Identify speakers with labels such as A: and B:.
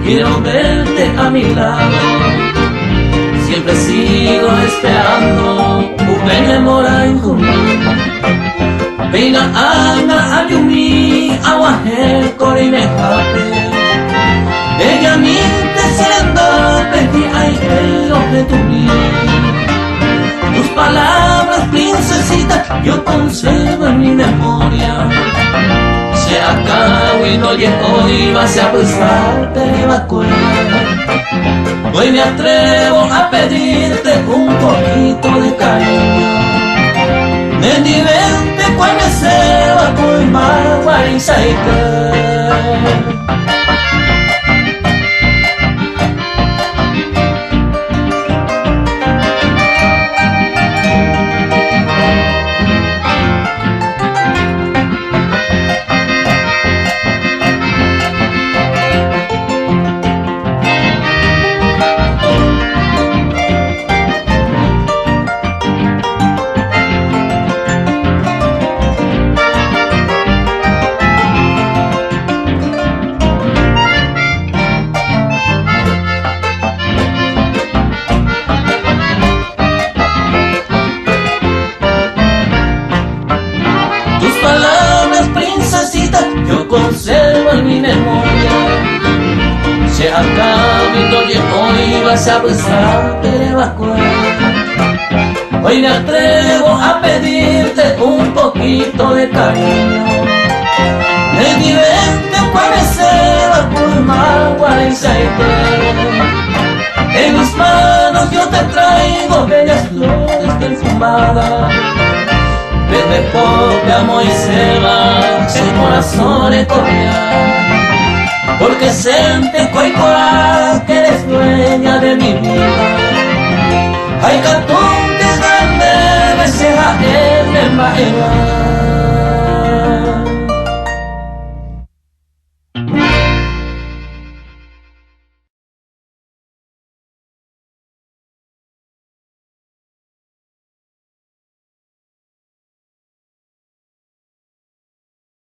A: quiero verte a mi lado. Siempre sigo esperando upenge morai kumi. Venga anga ayumi awahe kori me kape. Ella minte siendo peti ay que tu tus palabras, princesita, yo conservo en mi memoria. Se acabó y no llegó y vas a pensar que me acuerdo. Hoy me atrevo a pedirte un poquito de cariño. Me diverte cuando se va con magua y saike. Conservo en mi memoria. Se acaba y no llegó y vas a pensar que me acuerdo. Hoy me atrevo a pedirte un poquito de cariño. Me divierte cuando se va por magua y saite. En mis manos yo te traigo bellas flores perfumadas. Desde pobre amo y se va, el corazón es correa, porque siente coi coraje